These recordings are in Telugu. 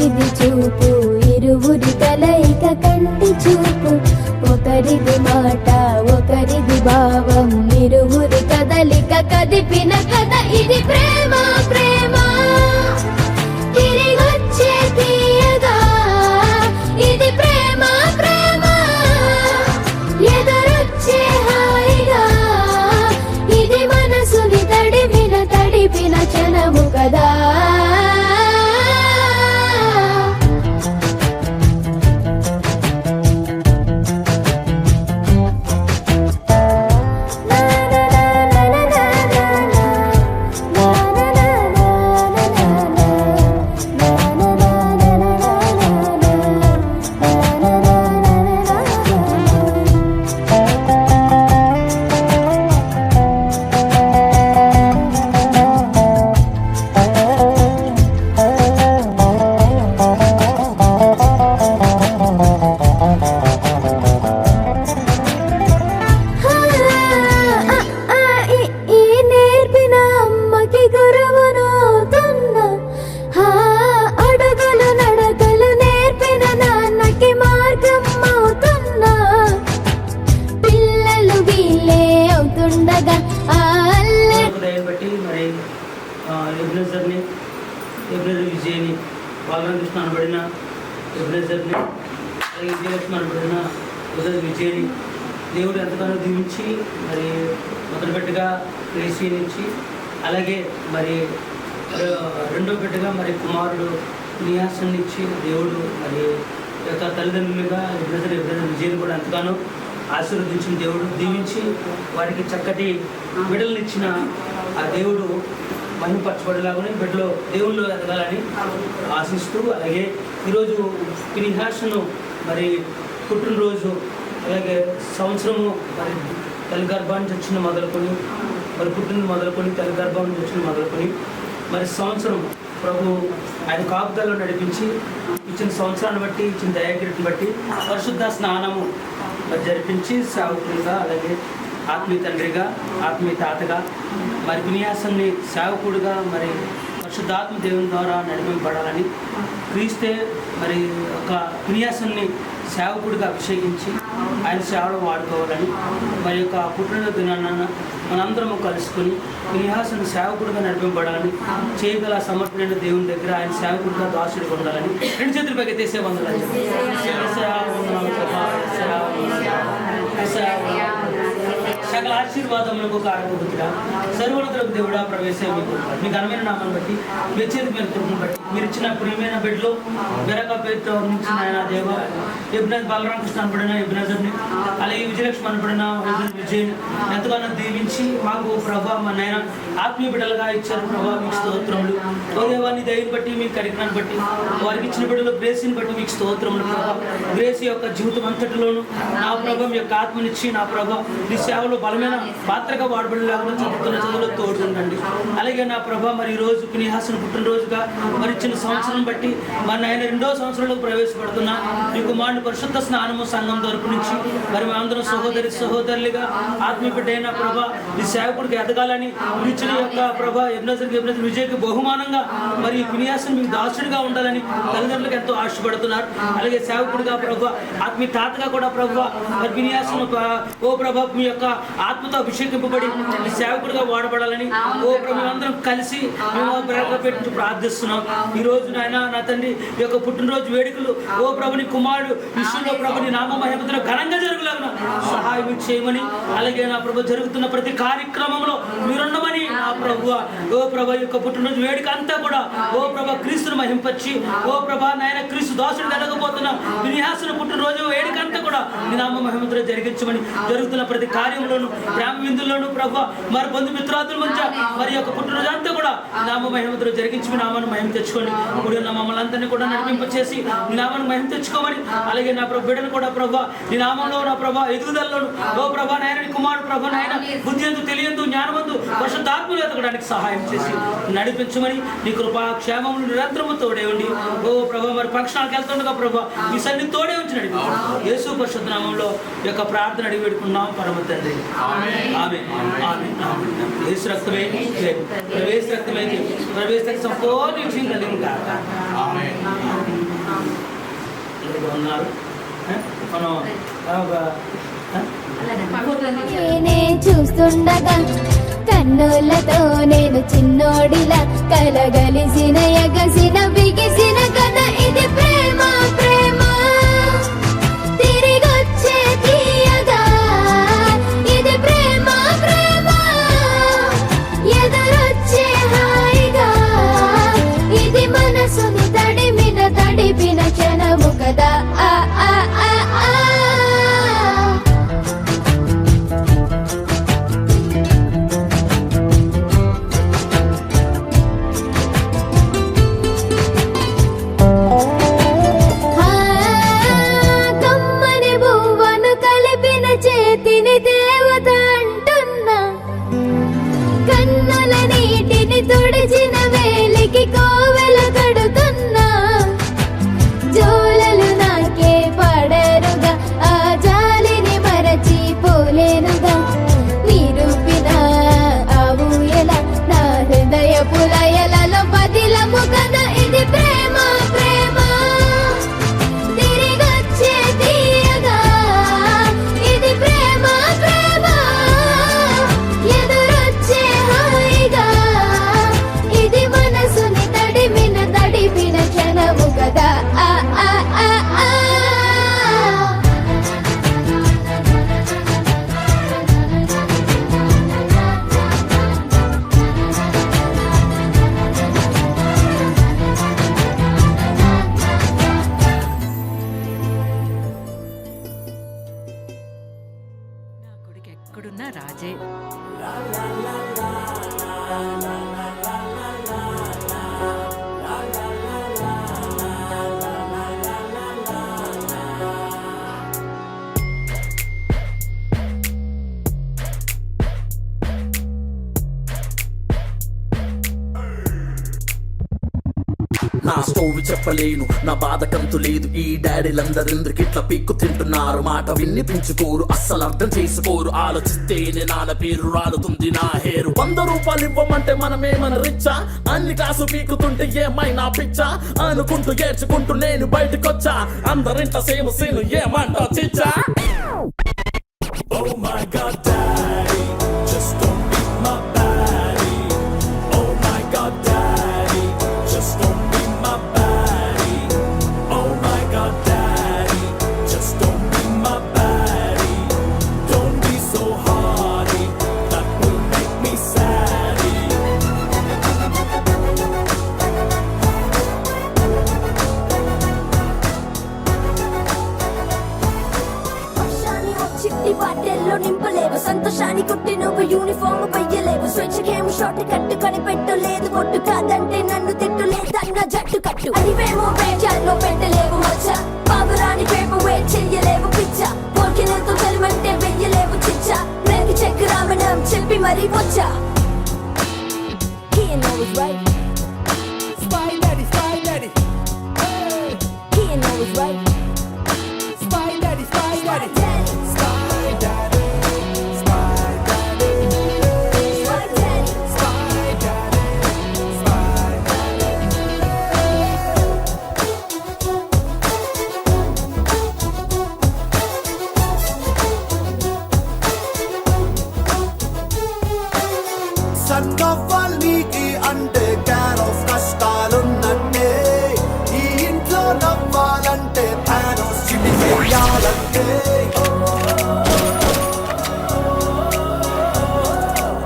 ఒకరిది చూపు ఇరువురి కలయిక కంటి చూపు, ఒకరిది మాట ఒకరిది భావం ఇరువురి కదలిక కదిపిన కథ ఇది ప్రేమ ప్రేమ తిరిగొచ్చే తీయగా, ఇది ప్రేమ ప్రేమ ఎదురొచ్చే హాయిగా, ఇది మనసుని తడిపిన క్షణము కదా. విజయని బాలకృష్ణ అనబడిన ఎబ్రేజర్ని విజయలక్ష్మి అనబడిన విజయని దేవుడు ఎంతగానో దీవించి మరి మొదటి బిడ్డగా క్రేసీ నుంచి, అలాగే మరి రెండో బిడ్డగా మరి కుమారుడు నియాసం నుంచి దేవుడు మరి యొక్క తల్లిదండ్రులుగా ఎబ్రేజర్ విజయని కూడా ఎంతగానో ఆశీర్వదించిన దేవుడు దీవించి వారికి చక్కటి బిడ్డలనిచ్చిన ఆ దేవుడు మహిమపరచబడేలాగానే బిడ్డలో దేవుళ్ళు ఎదగాలని ఆశిస్తూ, అలాగే ఈరోజు పినిహాసను మరి పుట్టినరోజు, అలాగే సంవత్సరము మరి తల్లి గర్భాన్ని నుంచి వచ్చిన మొదలుకొని మరి పుట్టిన మొదలుకొని తల్లి గర్భం నుంచి వచ్చిన మొదలుకొని మరి సంవత్సరం ప్రభు ఆయన కాపుదల్లో నడిపించి ఇచ్చిన సంవత్సరాన్ని బట్టి ఇచ్చిన దయాకిరీటిని బట్టి పరిశుద్ధ స్నానము మరి జరిపించి సేవకులుగా, అలాగే ఆత్మీయ తండ్రిగా ఆత్మీయ తాతగా మరి విన్యాసాన్ని సేవకుడిగా మరి పరిశుద్ధాత్మ దేవుని ద్వారా నడిపింపబడాలని, క్రీస్తే మరి ఒక విన్యాసాన్ని సేవకుడిగా అభిషేకించి ఆయన సేవలో వాడుకోవాలని, మరి యొక్క పుట్టినరోజు దినాన్న మనందరము కలుసుకొని విన్యాసాన్ని సేవకుడిగా నడిపింపబడాలని, చేయగల సమర్పణైన దేవుని దగ్గర ఆయన సేవకుడిగా దాసుడిగా ఉండాలని రెండు చేతుల పైకి తీసే వందలని సకల ఆశీర్వాదములకు కారణభూతుడా సర్వోన్నతులకు దేవుడా ప్రవేశం మీ ఘనమైన నామాన్ని బట్టి మీ చేతి మీద కృపను బట్టి మీరు ఇచ్చిన ప్రియమైన బిడ్డలో బెరక పేరుతో నుంచి ఆయన దేవ ఎబ్నెజ్ బలరామకృష్ణ అనబడిన ఎబ్నెజర్ని, అలాగే విజయలక్ష్మి అనబడిన విజయని ఎంతగానో దీవించి మాకు ప్రభా మా నాయన ఆత్మీయ బిడ్డలుగా ఇచ్చారు. ప్రభా మీకు స్తోత్రములు. ఓ దేవాన్ని దయని బట్టి మీ కరికరాన్ని బట్టి వారికి ఇచ్చిన బిడ్డలు గ్రేసీని బట్టి మీకు స్తోత్రములు. ప్రభా గ్రేసీ యొక్క జీవితం అంతటిలోనూ నా ప్రభా మీ యొక్క ఆత్మనిచ్చి నా ప్రభా మీ సేవలో బలమైన పాత్రగా వాడబడేలాగా చదువుతున్న చదువులో తోడుండండి. అలాగే నా ప్రభా మరి ఈ రోజు పినిహాసను పుట్టినరోజుగా మరి ఇచ్చిన సంవత్సరం బట్టి మరి ఆయన 2వ సంవత్సరంలో ప్రవేశపెడుతున్న మీ కుమారుని పరిశుద్ధ స్నానము సంఘం తరపు నుంచి మరి మేమందరం సహోదరులుగా ఆత్మీయ బిడ్డ అయిన ప్రభా ఈ సేవకుడికి ఎదగాలని ఇచ్చిన యొక్క ప్రభా ఎబ్నెజర్ విజయ్కి బహుమానంగా మరి ఈ పినిహాసను మీకు దాసుడిగా ఉండాలని తల్లిదండ్రులకు ఎంతో ఆశపడుతున్నారు. అలాగే సేవకుడిగా ప్రభా ఆత్మీయ తాతగా కూడా ప్రభా మరి పినిహాసను ఓ ప్రభా మీ యొక్క ఆత్మతో అభిషేకింపబడి మీ సేవకుడిగా వాడబడాలని ఓ ప్రభు అందరం కలిసి మేము పెట్టి ప్రార్థిస్తున్నాం. ఈ రోజు నాయన నా తండ్రి ఈ యొక్క పుట్టినరోజు వేడుకలు ఓ ప్రభుని కుమారుడు విశ్వంలో ప్రభుని నామ మహిమతో ఘనంగా జరుగులాగా సహాయం చేయమని, అలాగే నా ప్రభు జరుగుతున్న ప్రతి కార్యక్రమంలో మీరుండమని నా ప్రభు ఓ ప్రభు యొక్క పుట్టినరోజు వేడుక అంతా కూడా ఓ ప్రభు క్రీస్తును మహింపచ్చి ఓ ప్రభా నాయన క్రీస్తు దాసుడు వెలగబోతున్న విన్యాసన పుట్టినరోజు వేడుక అంతా కూడా మీ నామ మహిమతో జరిగించమని, జరుగుతున్న ప్రతి కార్యంలోను ప్రేమ విందుల్లోను ప్రభు మరి బంధుమిత్రాదుల మధ్య మరి యొక్క పుట్టినరోజు అంతా కూడా నామ మహిమతో జరిగించి మీ నామాన్ని మహిమ తెచ్చుకోండి. ఇప్పుడు ఉన్న మమ్మల్ని అందరినీ కూడా నడిపింపచేసి మీ నామాన్ని మహిమ తెచ్చుకోమని, అలాగే నా ప్రభు బిడ్డను కూడా ప్రభు నీ నామంలో నా ప్రభా ఎదుగుదలలోను ఓ ప్రభా నాయన కుమారుడు ప్రభు నాయన బుద్ధి ఎందు తెలియందు జ్ఞానమందు పరిశుద్ధాత్మలు ఎదగడానికి సహాయం చేసి నడిపించమని నీ కృపా క్షేమములు నిరంతరము తోడే ఉండి ఓ ప్రభా మరి ఫంక్షనాలకు వెళ్తుండగా ప్రభా మీ సన్ని తోడే ఉంచి నడిపించండి. యేసు పరిశుద్ధ నామంలో యొక్క ప్రార్థన అడిగి పెట్టుకున్నాం పరమ తండ్రి. ఆమేన్ ఆమేన్ ఆమేన్. యేసు రక్తమే ప్రవేశ రక్తమే ప్రవేశ సంపూర్ణ విజయం కలిగింది. ఆమేన్. లేదు వందనాలు. మనం ఒక నేనే చూస్తుండగా కన్నులతో నేను చిన్నోడిలా కలగలిసిన ఎగసిన బిగిసిన కథ ఇది ప్రేమ ప్రేమ తిరిగొచ్చే తీయగా ఇది ప్రేమ ప్రేమ ఎదురొచ్చే హాయిగా ఇది మనసుని తడిపిన క్షణము కదా ఆ ఆ ఆ ఆ కమ్మని బువ్వను కలిపిన చేతిని దేవత అంటున్నా కన్నుల నీటిని తుడిచిన వేలికి కోవెల కడుతున్నా జోలలు నాకే పడరుగా ఆ జాలిని మరచి పోలేనుగా నిరూపిన ఆవు ఎలా నా హృదయ పులయలలో పదిలము కదా ఇది ప్రేమ ప్రేమ తిరిగొచ్చే తీయగా ఇది ప్రేమ ప్రేమ ఎదురొచ్చే హాయిగా ఇది మనసుని తడిపిన క్షణము కదా ఆ ఆ ఆ ఆ నా కొడుకు ఎక్కడున్నా రాజే. నా స్టోరీ చెప్పలేను, నా బాధ కంతు లేదు. ఈ డాడీలందరెందుకు ఇట్లా పీక్కు తింటున్నారు? మాట వినిపించుకోరు, అస్సలు అర్థం చేసుకోరు. ఆలోచిస్తేనే నాన్న పేరు రాలుతుంది నా హేరు. 100 రూపాయలు ఇవ్వమంటే మనమేమన్నా రిచ్చా? అన్ని కాసు పీకుతుంటే ఏమైనా పిచ్చా? అనుకుంటూ ఏడ్చుకుంటూ నేను బయటకొచ్చా. అందరింట సేమ్ సీను ఏమంటా చిచ్చా? Oh my God, Daddy, just don't be my baddie. Oh my God, Daddy, just don't be my baddie. Oh my God, Daddy, just don't be my baddie. Don't be so hardy, that will make me saddy. వర్షాన్ని ఓ చిట్టి బాటెల్లో నింపలేవు, సంతోషాన్ని కుట్టి నువ్వు యూనిఫామ్ పయ్యలేవు. స్వేచ్ఛకేమో షార్ట్ కట్టు కనిపెట్టలేదు, ఒట్టు కాదంటే నన్ను తిట్టులేదన్న జట్టు కట్టు. అడివేమో వేచాల్లో పెట్టలేవు మచ్చ, బాబురాని పేపు వేట్ చెయ్యలేవు పిచ్చ. పోకినతో తెలిమంటే వెయ్యలేవు చిచ్చ, రేగి చెక్ రామణం చెప్పి మరీ వచ్చా. He know it's right. Spy Daddy, Spy Daddy, He know it's right. Spy Daddy, Spy Daddy. Daddy, Spy Daddy, Spy Daddy, Spy Daddy. Spy Daddy, Spy Daddy. సన్నవ్వాల్నికి అంటే క్యాన్ ఆఫ్ కష్టాలున్నట్టే, ఈ ఇంట్లో నవ్వాలంటే Thanos చిటికేయాలంటే.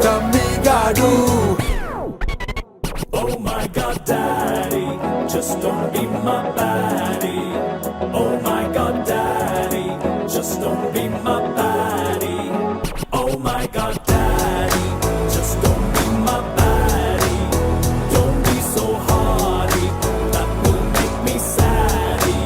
తమ్మిగాడు Oh my God, Daddy, just don't be my baddie. Oh my God, Daddy, just don't be my baddie. Oh my God, Daddy, just don't be my baddie. Don't be so hardy, that will make me saddy.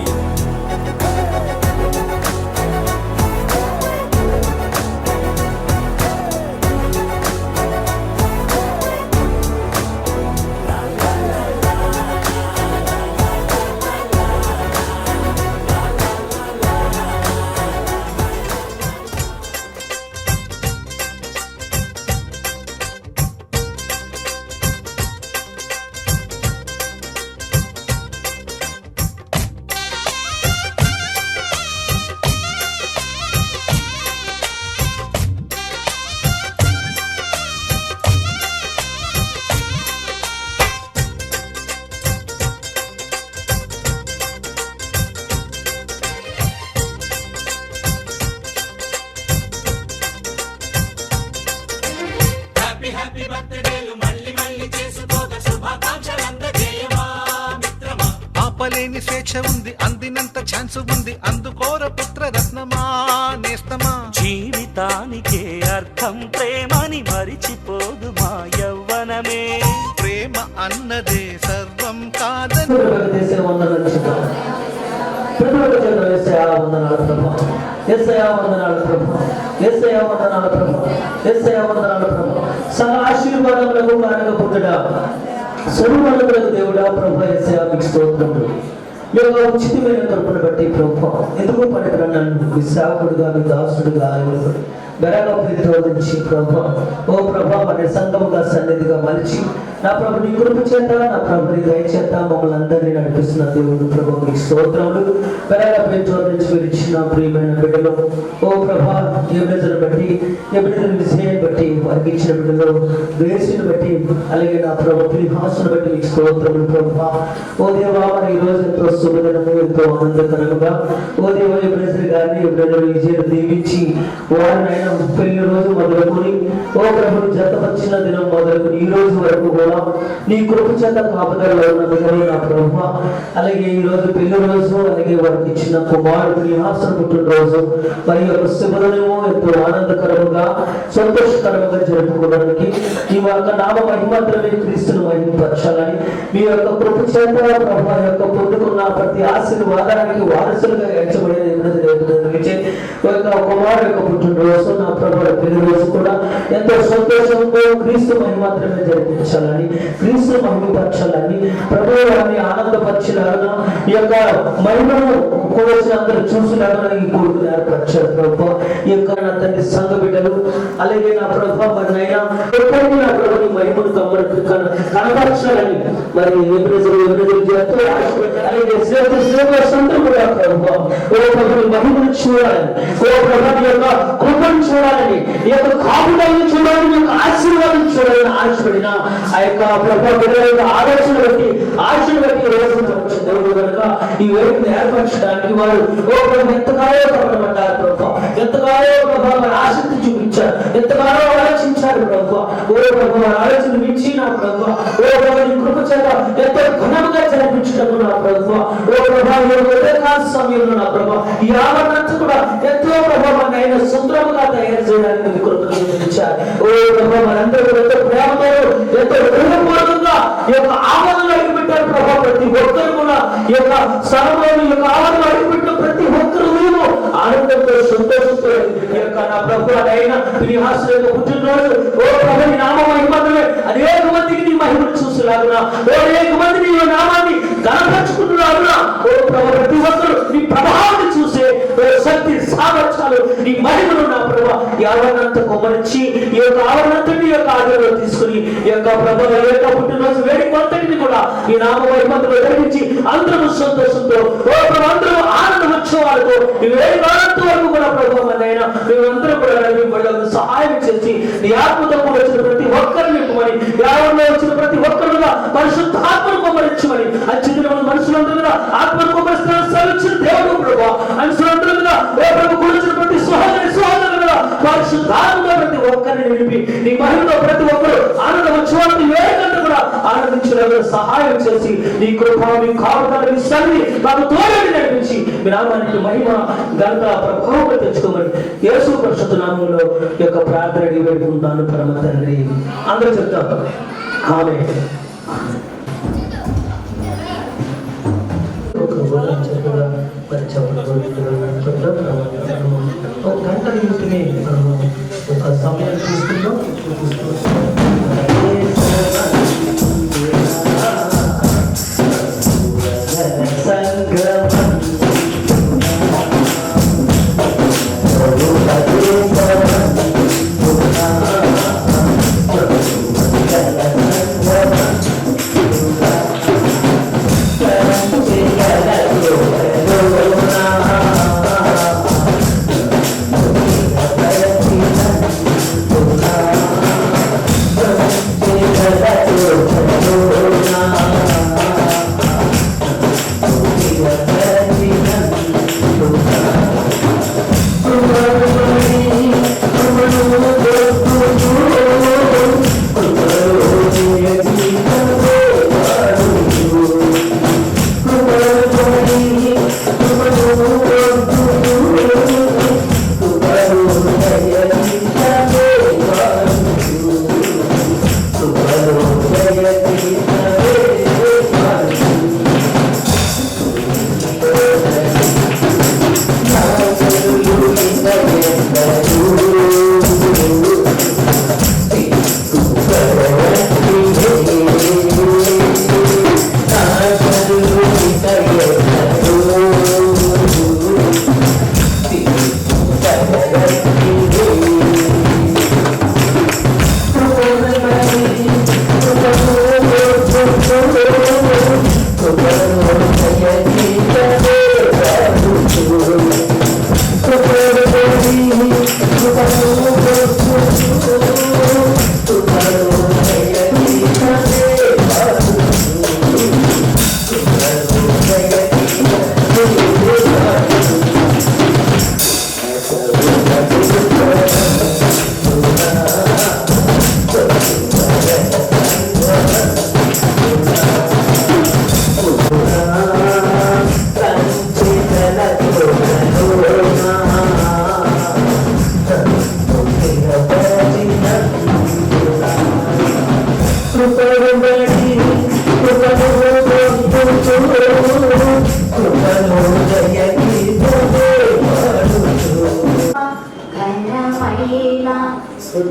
లేని స్వేచ్ఛ ఉంది, అందినంత ఛాన్స్ ఉంది, అందుకోర పుత్ర రత్నమా నేస్తమా. జీవితానికే అర్థం ప్రేమని మరిచిపోదు మా యవ్వనమే. ప్రేమ అన్నదే సర్వం కాదని చేసే వందనాలు చెప్తాం. ప్రతి ఒక్క చేతులు యేసయ్యా వందనాలు ప్రభా, యేసయ్యా వందనాలు ప్రభా, యేసయ్యా వందనాలు ప్రభా, యేసయ్యా వందనాలు ప్రభా. సకల ఆశీర్వాదములకు కారణంగా పుట్టుడా, సర్వోన్నతులకు దేవుడా ప్రభా యేసయ్యా మీకు స్తోత్రములు. మీ యొక్క ఉచితమైన కృపను బట్టి ప్రభా ఎందుకు పనికిరా నన్ను మీ సేవకుడుగా మీ దాసుడుగా బెరగా ప్రతిరోధించి ప్రభా, ఓ ప్రభా మన సంఘముగా సన్నిధిగా మలిచి నా ప్రభు నీ కృప చేత నా ప్రభు నీ దయ చేత మమ్మల్ని అందరినీ నడిపిస్తున్న దేవుడు ప్రభు మీకు స్తోత్రములు. బెరగా ప్రతిరోధించి మీరు ఇచ్చిన ప్రియమైన బిడ్డలు ఓ ప్రభా ఎబిడిని బట్టి ఎబిడిని విజయాన్ని బట్టి వారికి ఇచ్చిన బిడ్డలు గ్రేసిని బట్టి అలాగే నా ప్రభు ప్రిహాసును బట్టి మీకు స్తోత్రములు ప్రభా. ఓ దేవా మరి ఈ రోజు ఎంతో శుభదినము ఎంతో ఆనందకరముగా ఓ దేవ ఎబిడి గారిని ఎబిడి విజయాన్ని దీవించి వారిని పెళ్లి రోజు మొదలుకొని ఓ ప్రభుని జతపరిచిన దినం మొదలుకొని ఈ రోజు వరకు కూడా నీ కృప చేత కాపుదలలో ఉన్న బిడ్డలు నా ప్రభు. అలాగే ఈ రోజు పెళ్లి రోజు అలాగే వారికి ఇచ్చిన కుమారుడు హాసన పుట్టినరోజు మరి యొక్క శుభదినము ఎంతో ఆనందకరముగా సంతోషకరంగా జరుపుకోవడానికి ఈ యొక్క నామ మహిమాత్రమే క్రీస్తును మహిమపరచాలని మీ యొక్క కృప చేత ప్రభు యొక్క పొందుకున్న ప్రతి ఆశీర్వాదానికి వారసులుగా ఎంచబడిన కుమారు యొక్క పుట్టినరోజు నా ప్రభు పెళ్లి రోజు కూడా ఎంతో సంతోషంతో క్రీస్తు మహిమాత్రమే జరిపించాలని క్రీస్తు మహిమపరచాలని ప్రభు వారిని ఆనందపరిచేలాగా ఈ యొక్క మహిమను కూడాల్సిన అందరూ చూసేలాగా ఈ కోరికలు ఏర్పరిచారు ప్రభు. ఈ యొక్క నా తండ్రి సంఘ బిడ్డలు అలాగే నా ప్రభు మరి నైనా ఎప్పటికీ నా ప్రభుని మహిమను కనపరచాలని మరి అలాగే సంతరు కూడా ప్రభు ఓ ప్రభుని మహిమను చూడాలని ఓ ప్రభు యొక్క కృపను చూడాలని ఈ యొక్క కాపుదలను చూడాలని ఈ యొక్క ఆశీర్వాదం చూడాలని ఆశపడిన ఆ యొక్క ప్రభు బిడ్డల యొక్క ఆలోచన బట్టి ఆశను బట్టి దేవుడు కనుక ఈ వేదికను ఏర్పరచడానికి వారు ఓ ప్రభు ఎంతగానో కష్టపడ్డారు ప్రభు, ఎంతగానో ప్రభు వారు ఆసక్తి చూపించారు, ఎంతగానో ఆలోచించారు ప్రభు. ఓ ప్రభు వారి ఆలోచన మించి నా ప్రభు ఓ ప్రభు నీ కృప చేత ఎంతో ఘనంగా జరిపించడం నా ప్రభు. ఓ ప్రభు సమయంలో నా ప్రభు ఈ ఆవరణంతా కూడా ఎంతో ప్రభావాన్ని ఆయన సుందరముగా తయారు చేయడానికి మీ కృపను చూపించారు. ఓ ప్రభు మనందరూ ఎంతో ప్రేమతో ఎంతో హృదయపూర్వకంగా ఈ యొక్క ఆవరణలో అడిగిపెట్టారు ప్రభు. ప్రతి ఒక్కరు కూడా ఈ యొక్క స్థలంలో ఈ యొక్క ఆవరణలో అడిగిపెట్టిన ప్రతి ఒక్కరు మేము ఆనందంతో సంతోషంతో ఈ యొక్క నా ప్రభు అయిన శ్రీహాసు యొక్క పుట్టినరోజు ఓ ప్రభు నీ నామ మహిమనే అనేక మందికి నీ మహిమను చూసేలాగునా ఓ అనేక మందిని ఈ నామాన్ని గణపరుచుకుంటున్నారునా ఓ ప్రభు ప్రతి ఒక్కరు నీ ప్రభావాన్ని చూసే శక్తి సామర్థ్యాలు నీ మహిమను నా ప్రభు ఈ ఆవరణంతా కొమ్మరించి ఈ యొక్క ఆవరణంతటి యొక్క ఆదరణలో తీసుకుని ఈ యొక్క ప్రభు యొక్క పుట్టినరోజు వేడుక అంతటిని కూడా ఈ నామ మహిమతో జరిగించి అందరూ సంతోషంతో ఓ ప్రభు అందరూ ఆనందం వచ్చేవాళ్ళతో ఈ వేడుక వరకు కూడా ప్రభు అయినా మేమందరూ కూడా నడిపించడానికి సహాయం చేసి నీ ఆత్మతో వచ్చిన ప్రతి ఒక్కరిని నింపమని యావరణలో వచ్చిన ప్రతి ఒక్కరుగా పరిశుద్ధాత్మను కొమ్మరించమని అత్యున్న మనుషులందరూ కూడా ఆత్మను కొమ్మరిస్తున్న దేవుడు ప్రభు మనుషులందరూ కూడా ఓ ప్రభు కూర్చున్న ప్రతి సహోదరులుగా పరిశుద్ధాత్మతో ప్రతి ఒక్కరిని నిలిపి నీ మహిమలో ప్రతి ఒక్కరు ఆనందం వచ్చేవాళ్ళని వేగంతా కూడా ఆనందించడానికి సహాయం చేసి నీ కృప మీ కాపుదల మీ సన్నిధి మాకు తోడని నడిపించి మీ నామానికి మహిమ ఘనత ప్రభావం తెచ్చుకోమని యేసు పరిశుద్ధ నామములో ఈ యొక్క ప్రార్థన వేడుకుంటున్నాను పరమ తండ్రి. అందరూ చెప్తాం ఆమేన్. ఒక గంట నిమిషమే ఒక సమయం తీసుకుంటాం. Yeah.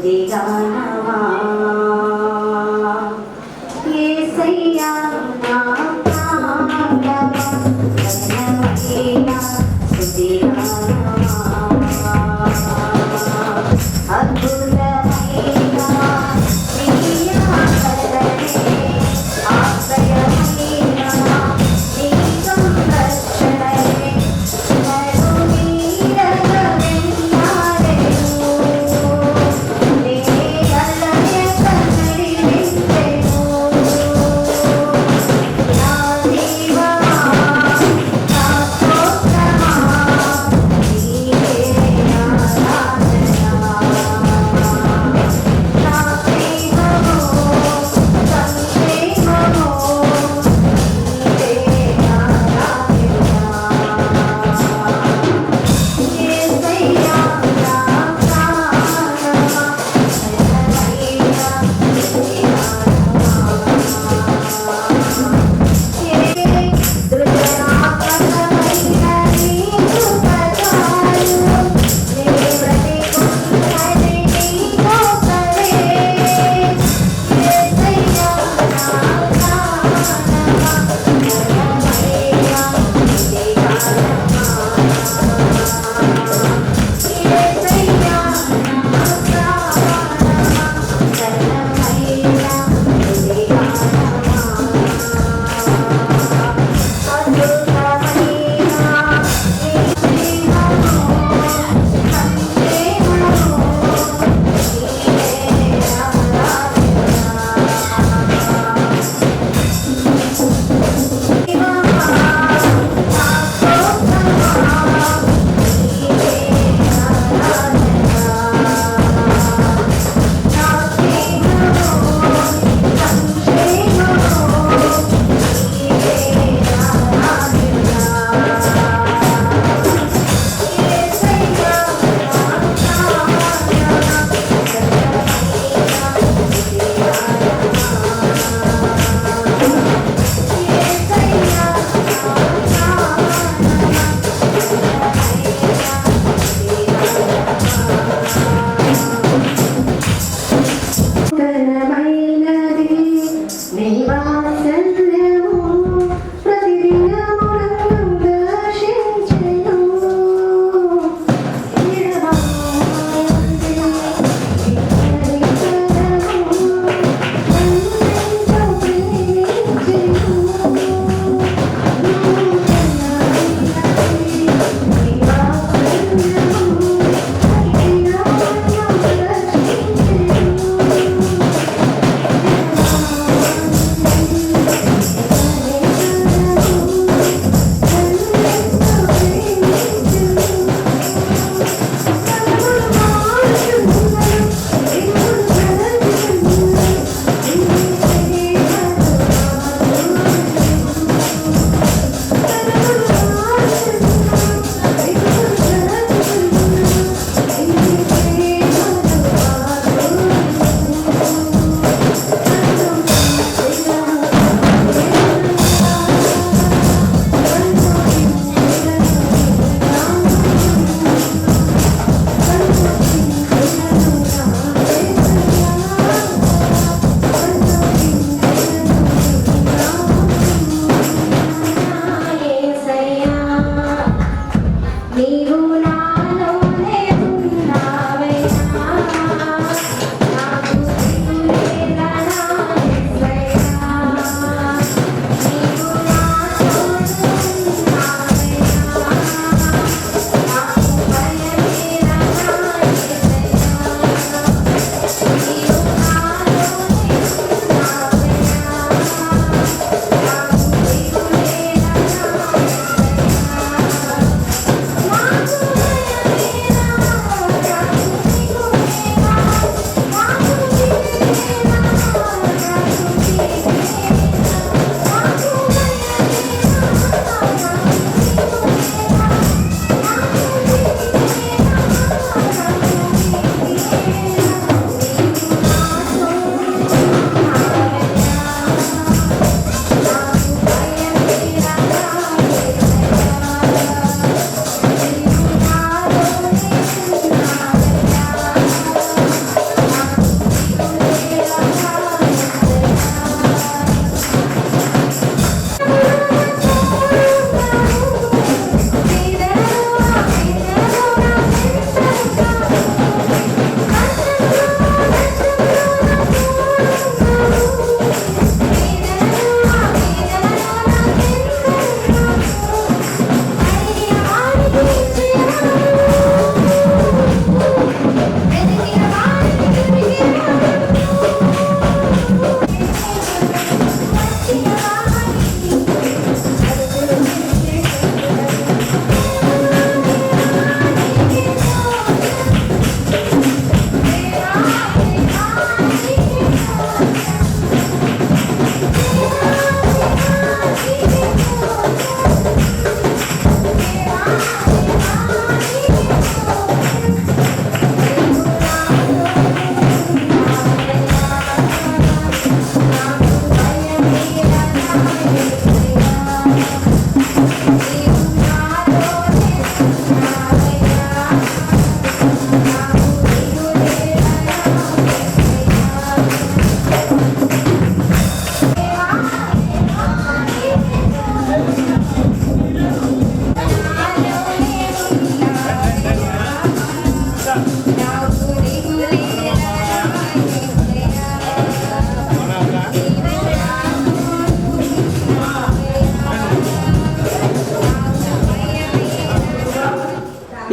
సుదిగానవా యేసయ్యా నా ప్రాణమా ఘనమైన సుదిగానవా అద్భుతమైన ప్రియాకరణే ఆశ్రయమైన నీ సంరక్షణే నరునీడగ వెన్నాడెను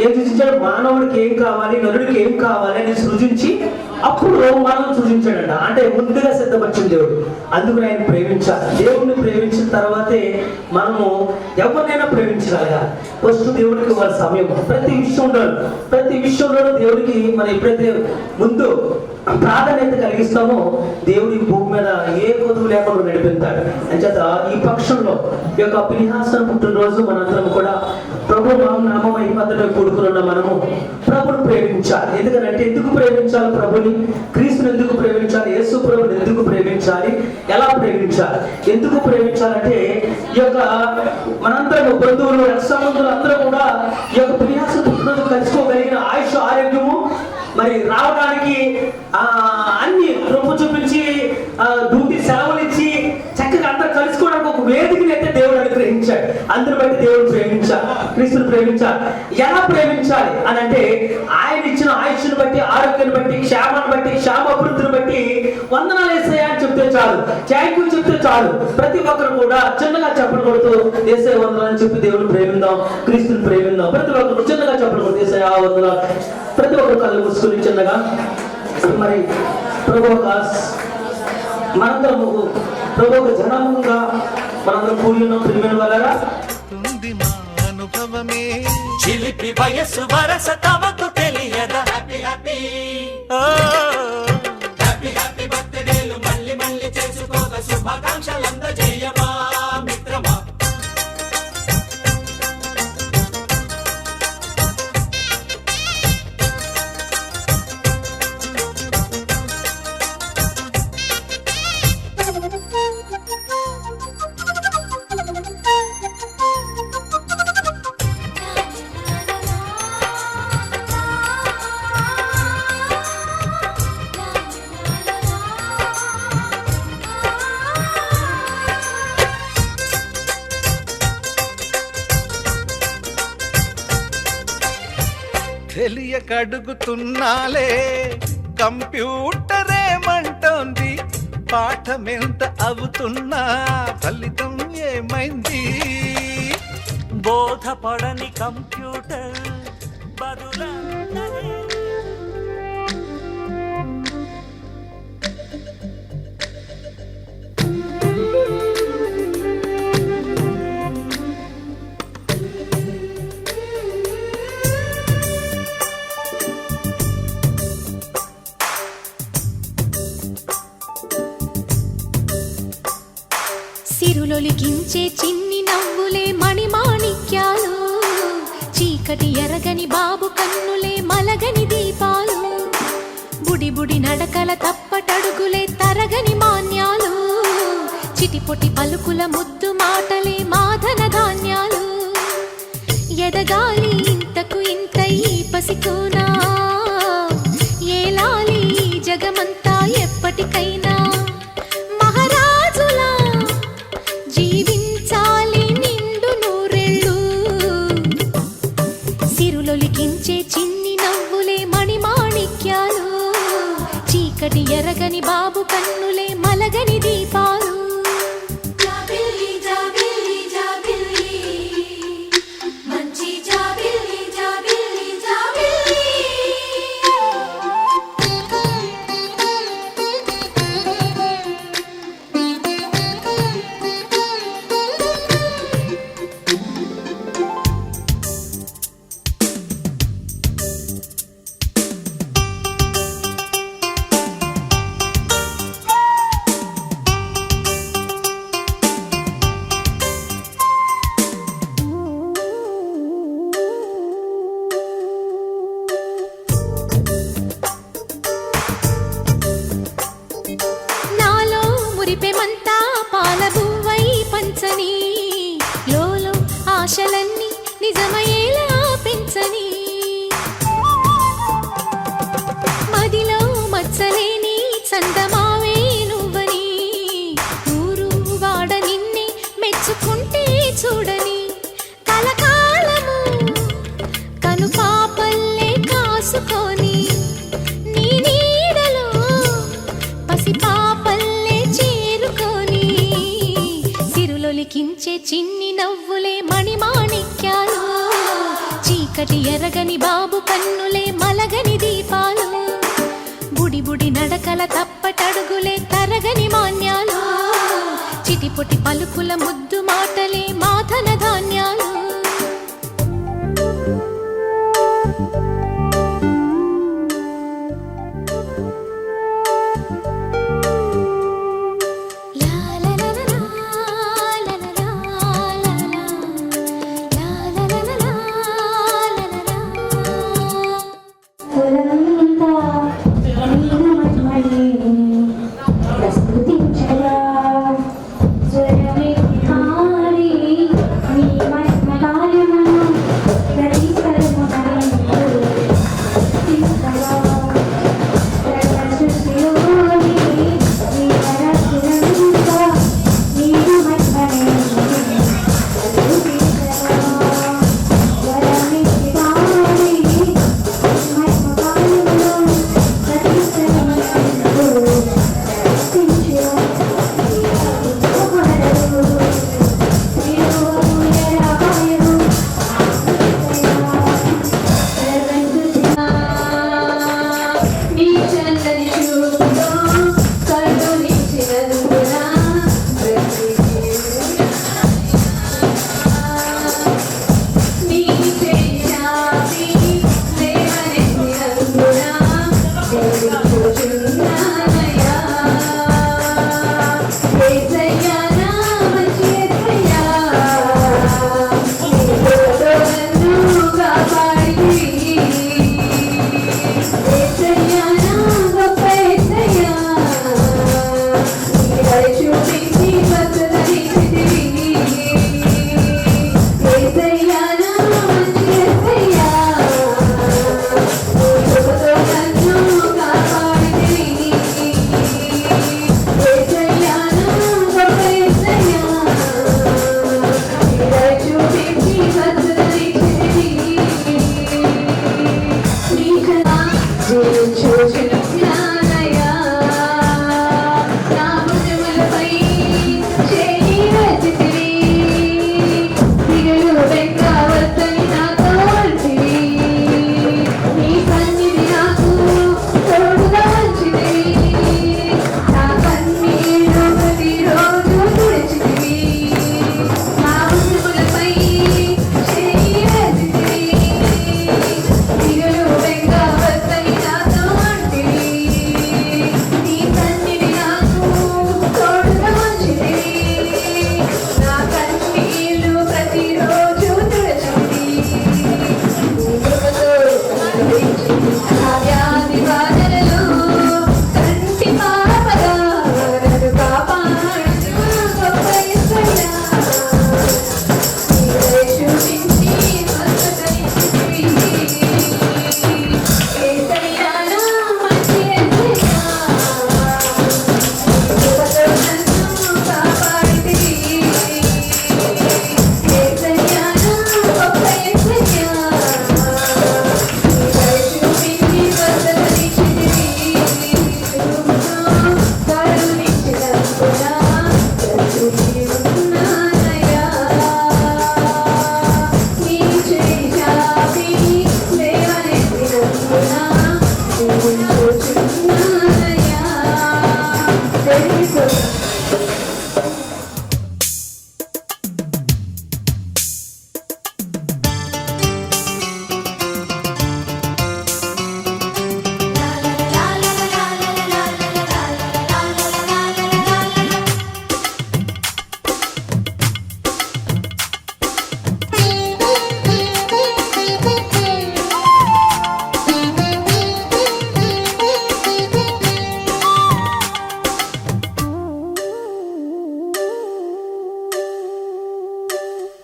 ఏం సృజించాడు? మానవుడికి ఏం కావాలి, నరుడికి ఏం కావాలి అని సృజించి అప్పుడు మనం సృజించాడంట. అంటే ముందుగా సిద్ధపరిచిన దేవుడు. అందుకు ఆయన ప్రేమించాలి. దేవుడిని ప్రేమించిన తర్వాతే మనము ఎవరినైనా ప్రేమించగలగాలి. ఫస్ట్ దేవుడికి వాళ్ళ సమయం, ప్రతి విషయంలో దేవుడికి మనం ఎప్పుడైతే ముందు ప్రాధాన్యత కలిగిస్తామో దేవుడి భూమి మీద ఏ కొదువు లేకుండా నడిపిస్తాడు. అంచేత ఈ పక్షంలో ఈ యొక్క పినిహాసన పుట్టినరోజు మనందరం కూడా ప్రభు నామ మహిమతో కూడుకున్న మనము ప్రభుని ప్రేమించాలి. ఎందుకంటే ఎందుకు ప్రేమించాలి? ప్రభుని, క్రీస్తుని ఎందుకు ప్రేమించాలి? యేసు ప్రభుని ఎందుకు ప్రేమించాలి? ఎలా ప్రేమించాలి? ఎందుకు ప్రేమించాలంటే ఈ యొక్క మనందరం బంధువులు, రక్త సంబంధులు అందరూ కూడా ఈ యొక్క పినిహాసన పుట్టినరోజు కలుసుకోగలిగిన ఆయుష్, ఆరోగ్యము మరి రావడానికి అన్ని రొమ్ము చూపించి డ్యూటీ సెలవులు ఇచ్చి చక్కగా అందరూ కలుసుకోవడానికి ఒక వేదికని అయితే దేవుడు అనుగ్రహించాడు. అందరి బట్టి దేవుడు ప్రేమించాలి, క్రీస్తుని ప్రేమించాలి. ఎలా ప్రేమించాలి అని అంటే ఆయన ఇచ్చిన ఆయుష్ను బట్టి, ఆరోగ్యాన్ని బట్టి, క్షేమాన్ని బట్టి, క్షేమాభివృద్ధిని బట్టి వందనాలు యేసయ్యా అని చెప్తే చాలు, థ్యాంక్ యూ చెప్తే చాలు. ప్రతి ఒక్కరు కూడా చిన్నగా చెప్పలు కొడుతూ యేసయ్య వందనాలు చెప్పి దేవుడిని ప్రేమిద్దాం, క్రీస్తుని ప్రేమిద్దాం. ప్రతి ఒక్కరు చిన్నగా చెప్పలు కొడుతూ యేసయ్య వందనాలు. ప్రతి ఒక్కరు కళ్ళు మూసుకుని చిన్నగా మరి ప్రభు మనందరము ప్రభు జనముగా మనందరం కూడి ఉన్నాం. ప్రియమైన వాళ్ళారా, ఉంది మా అనుభవమే. చిలిపి వయసు వరస తమకు తెలియదా? హ్యాపీ హ్యాపీ హ్యాపీ హ్యాపీ బర్త్డేలు మళ్ళీ మళ్ళీ చేసుకోక శుభాకాంక్షలందజేయమా మిత్రమా. తెలియక అడుగుతున్నాలే, కంప్యూటరేమంటోంది? పాఠమెంత అవుతున్నా ఫలితం ఏమైంది? బోధపడని కంప్యూటర్ బదులన్నదే. సిరులొలికించే చిన్ని నవ్వులే మణిమాణిక్యాలు, చీకటి ఎరగని బాబు కన్నులే మలగని దీపాలు, బుడి బుడి నడకల తప్పటడుగులే తరగని మాన్యాలు, చిటిపొటి పలుకుల ముద్దు మాటలే మాధన ధాన్యాలు. ఎదగాలి ఇంతకు ఇంత ఈ పసికోనా, ఏలాలి జగమంతా ఎప్పటికైనా, మహారాజులా జీవించాలి నిండు నూరెళ్ళు. సిరులొలికించే చిన్ని నవ్వులే మణిమాణిక్యాలు, చీకటి ఎరగని బాబు కన్నులే మలగని దీపాలు. జాబిల్లి జాబిల్లి జాబిల్లి, మంచి జాబిల్లి జాబిల్లి జాబిల్లి. నాలో మురిపెమంతా పాలబువ్వై పంచని, లోలో ఆశలన్నీ నిజమయ్యేలా పెంచని, మదిలో మచ్చలేని చందమావే నువ్వని, ఊరు వాడ నిన్నే మెచ్చుకుంటే చూడని, కలకాలము కను పాపల్లే కాసుకొని, నీ నీడలో పసి పాపల్లే చేరుకొని, సిరులొలికించే చిన్ని నవ్వులే మణిమాణిక్యాలు, చీకటి చీకటి ఎరగని బాబు కన్నులే మలగని దీపాలు, బుడి బుడి నడకల తప్పటడుగులే తరగని మాన్యాలు, చిటిపొటి పలుకుల ముద్దు మాటలే మాధన ధాన్యాలు.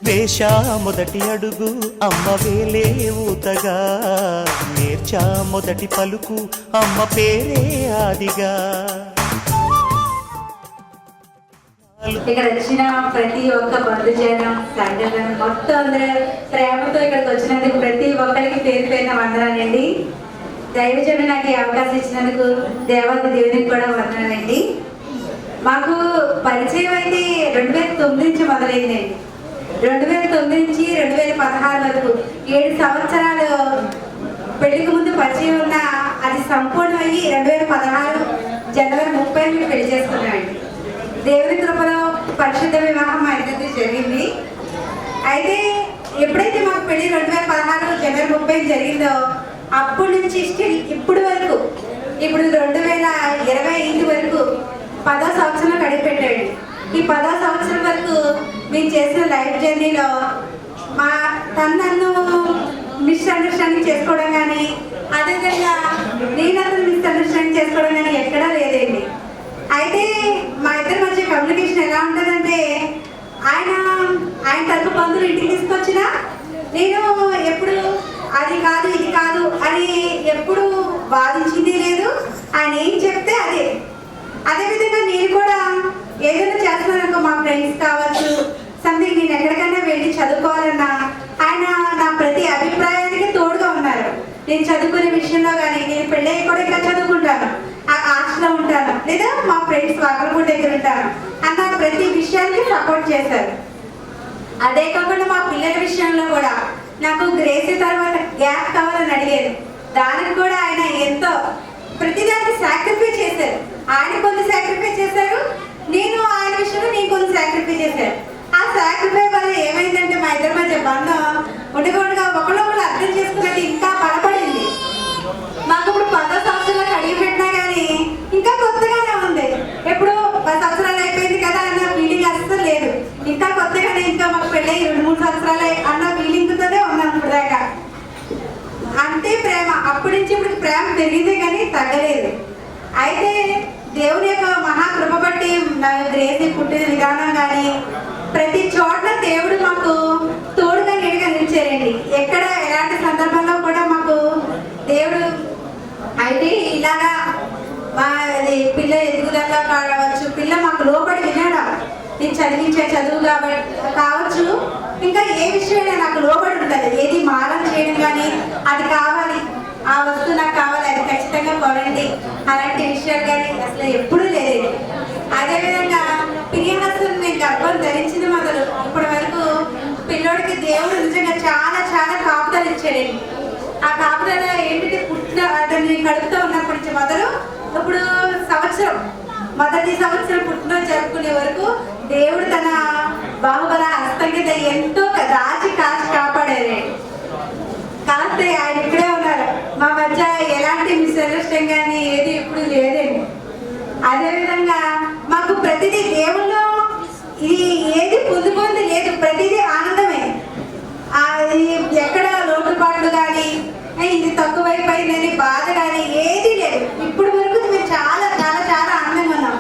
వేశా మొదటి అడుగు అమ్మ వేలే ఊతగా, నేర్చా మొదటి పలుకు అమ్మ పేరే ఆదిగా. ఇక్కడ వచ్చిన ప్రతి ఒక్క బంధుజనం సంఘటన మొత్తం అందరూ ప్రేమతో ఇక్కడికి వచ్చినందుకు ప్రతి ఒక్కరికి పేరు పేరున వందనాలండి. దైవజనుడు నాకు ఈ అవకాశం ఇచ్చినందుకు దేవాది దేవునికి కూడా వందనాలండి. మాకు పరిచయం అయితే 2009 నుంచి మొదలైందండి. 2009 నుంచి 2016 వరకు 7 సంవత్సరాలు పెళ్లికి ముందు పరిచయం ఉన్న అది సంపూర్ణమయ్యి 2016 జనవరి 30 పెళ్లి చేసుకున్నామండి. దేవుని కృపలో పరిశుద్ధ వివాహం మా ఇద్దరిది జరిగింది. అయితే ఎప్పుడైతే మాకు పెళ్లి 2016 జనవరి 30 జరిగిందో అప్పటి నుంచి స్టిల్ ఇప్పుడు వరకు, ఇప్పుడు 2025 వరకు 10వ సంవత్సరంలో గడిపెట్టాడు. ఈ 10వ సంవత్సరం వరకు మేము చేసిన లైఫ్ జర్నీలో నన్ను మిస్అండర్స్టాండింగ్ చేసుకోవడం కానీ, అదేవిధంగా నేను అతను మిస్అండర్స్టాండింగ్ చేసుకోవడం కానీ ఎక్కడా లేదండి. అయితే మా ఇద్దరి మధ్య కమ్యూనికేషన్ ఎలా ఉంటుందంటే, ఆయన తరపు బంధువులు ఇంటికి తీసుకొచ్చినా నేను ఎప్పుడు అది కాదు ఇది కాదు అని ఎప్పుడు వాదించింది లేదు. ఆయన ఏం చెప్తే అదేవిధంగా నేను కూడా ఏదైనా చేస్తున్నాననుకో, మా ఫ్రెండ్స్ కావచ్చు సంథింగ్, నేను ఎక్కడికైనా వెళ్ళి చదువుకోవాలన్నా ఆయన నా ప్రతి అభిప్రాయానికి తోడుగా ఉన్నారు. నేను చదువుకునే విషయంలో కానీ, నేను పెళ్ళి కూడా ఇంకా చదువుకుంటాను, హాస్టల్లో ఉంటాను, లేదా మా ఫ్రెండ్స్ వాకర్పూర్ దగ్గర ఉంటాను అన్న ప్రతి విషయానికి సపోర్ట్ చేశారు. అదే కాకుండా మా పిల్లల విషయంలో కూడా నాకు గ్రేసీ తర్వాత గ్యాప్ కావాలని అడిగేది. దానికి కూడా ఆయన ఎంతో ప్రతిదాన్ని సాక్రిఫైస్ చేశారు. ఆయన కొంత సాక్రిఫైస్ చేశారు, నేను ఆయన విషయంలో నేను కొంత సాక్రిఫైస్ చేశాను. ఆ సాక్రిఫై వల్ల ఏమైందంటే మా ఇద్దరి మధ్య బంధం ఉండగా ఒకళ్ళొకళ్ళు అర్థం చేసుకున్నది ఇంకా బలపడింది. మాకు ఇప్పుడు 10వ సంవత్సరాలకు అడిగి పెట్టినా కానీ ఇంకా కొత్తగానే ఉంది. ఎప్పుడు 10 సంవత్సరాలు అయిపోయింది కదా అన్న ఫీలింగ్ అస్సలు లేదు. ఇంకా కొత్తగానే, ఇంకా మాకు పెళ్ళి 2-3 సంవత్సరాలు అన్న ఫీలింగ్తోనే ఉన్నాం ఇప్పుడు దాకా. అంతే ప్రేమ. అప్పటి నుంచి ఇప్పుడు ప్రేమ పెరిగిందే కానీ తగ్గలేదు. అయితే దేవుని యొక్క మహాకృప బట్టి గ్రేసీ పుట్టిన విధానం కానీ ప్రతి చోట దేవుడు మాకు తోడుగా నీడుగా నిలిచారండి. ఎక్కడ ఎలాంటి సందర్భంలో కూడా మాకు దేవుడు అయితే ఇలాగా పిల్ల ఎదుగుదల కావచ్చు, పిల్ల మాకు లోపడి వినడం, నేను చదివించే చదువు కావచ్చు, ఇంకా ఏ విషయమైనా నాకు లోబడి ఉంటుంది. ఏది మారం చేయడం కానీ, అది కావాలి, ఆ వస్తువు నాకు కావాలి, అది ఖచ్చితంగా కొనండి, అలాంటి విషయాలు కానీ అసలు ఎప్పుడూ లేదు. అదేవిధంగా పిరియహస్తులు నేను గర్భం ధరించింది మొదలు ఇప్పటి వరకు పిల్లోడికి దేవుడు నిజంగా చాలా చాలా కాపుదలు ఇచ్చాడండి. ఆ కాపుదల ఏంటంటే పుట్టిన అతన్ని కడుపుతో ఉన్నప్పటి నుంచి మొదలు ఇప్పుడు మొదటి సంవత్సరం పుట్టినరోజు జరుపుకునే వరకు దేవుడు తన బాహుబల హస్తం కింద ఎంతో దాచి కాచి కాపాడారు. కాస్తే ఆయన ఇక్కడే ఉన్నారు. మా మధ్య ఎలాంటి మిస్అండర్స్టాండింగ్ కానీ ఏది ఇప్పుడు లేదండి. అదేవిధంగా మాకు ప్రతిదీ దేవుల్లో ఇది ఏది పొందుకుంది లేదు, ప్రతిదీ ఆనందమే. అది ఎక్కడ లోటుపాట్లు కానీ, ఇది తక్కువైపోయిందని బాధ కానీ ఏది లేదు. ఇప్పుడు వరకు మేము చాలా చాలా చాలా ఆనందంగా ఉన్నాం.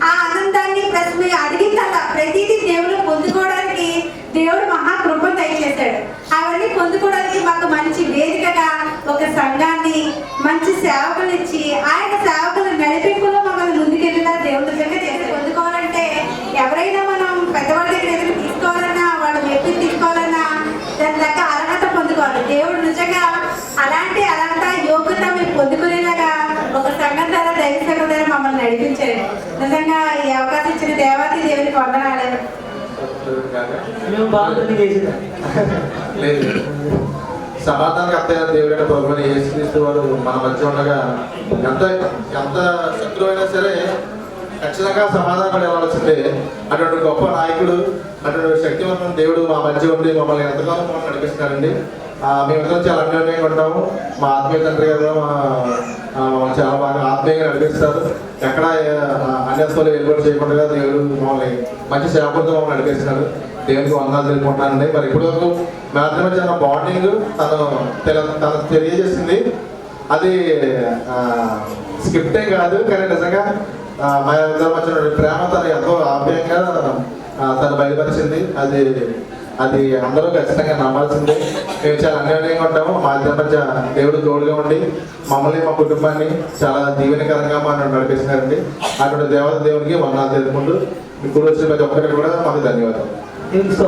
ఆ ఆనందాన్ని ప్లస్ మీరు అడిగిందల్లా ప్రతిదీ దేవుడు పొందుకోవడానికి దేవుడు మహాకృపను దయచేశాడు. అవన్నీ పొందుకోవడానికి మాకు మంచి వేదికగా ఒక సంఘాన్ని, మంచి సేవకులు ఇచ్చి ఆయన సేవకులు నడిపింపులో మమ్మల్ని ముందుకెళ్ళినా దేవుడి దగ్గర చేసి పొందుకోవాలంటే ఎవరైనా మనం పెద్దవాళ్ళ దగ్గర ఎదురు తీసుకోవాలన్నా, వాళ్ళు మెప్పి తీసుకోవాలన్నా దాని దగ్గర అర్హత పొందుకోవాలి. దేవుడు నిజంగా అలాంటి యోగ్యత మేము పొందుకునేలాగా ఒక సంఘం ద్వారా, దైవ సంఘం ద్వారా మమ్మల్ని నడిపించారు. నిజంగా ఈ అవకాశం ఇచ్చిన దేవాతి దేవునికి వందనాలు. లేదు, సమాధానం అత్తయ్య దేవుడైన ప్రభువైన యేసుక్రీస్తు వారు మన మధ్య ఉండగా ఎంత శత్రువైనా సరే ఖచ్చితంగా సమాధానం ఇవ్వాల్సిందే. అటువంటి గొప్ప నాయకుడు, అటువంటి శక్తివంతుడు దేవుడు మా మధ్య ఉండి మమ్మల్ని ఎంతగానో మమ్మల్ని నడిపిస్తున్నారండి. మేమిద్దరం చాలా అన్యోన్యంగా ఉంటాము. మా ఆత్మీయ తండ్రి గారు చాలా బాగా ఆత్మీయంగా నడిపిస్తారు. ఎక్కడ అన్యత్వాలు ఏర్పాటు చేయకుండా దేవుడు మమ్మల్ని మంచి సేవకులతో మమ్మల్ని నడిపిస్తున్నారు. దేవునికి వందనాలు తెలుపుకుంటానండి. మరి ఇప్పుడు వరకు మాత్రమే చాలా బాండింగ్ తను తెలియజేసింది. అది స్క్రిప్టే కాదు, కానీ నిజంగా మా ఇద్దరి మధ్య ప్రేమ తను ఎంతో ఆప్యాయంగా తను బయలుపరిచింది. అది అందరూ ఖచ్చితంగా నమ్మాల్సిందే. మేము చాలా అన్యోన్యంగా ఉంటాము. మా ఇద్దరి మధ్య దేవుడు తోడుగా ఉండి మమ్మల్ని, మా కుటుంబాన్ని చాలా దీవెనకరంగా మనం నడిపిస్తున్నారండి. అటువంటి దేవునికి వందనాలు తెలుపుకుంటూ ఇప్పుడు వచ్చిన ప్రతి ఒక్కరికి కూడా మాకు ధన్యవాదాలు. తెలుసు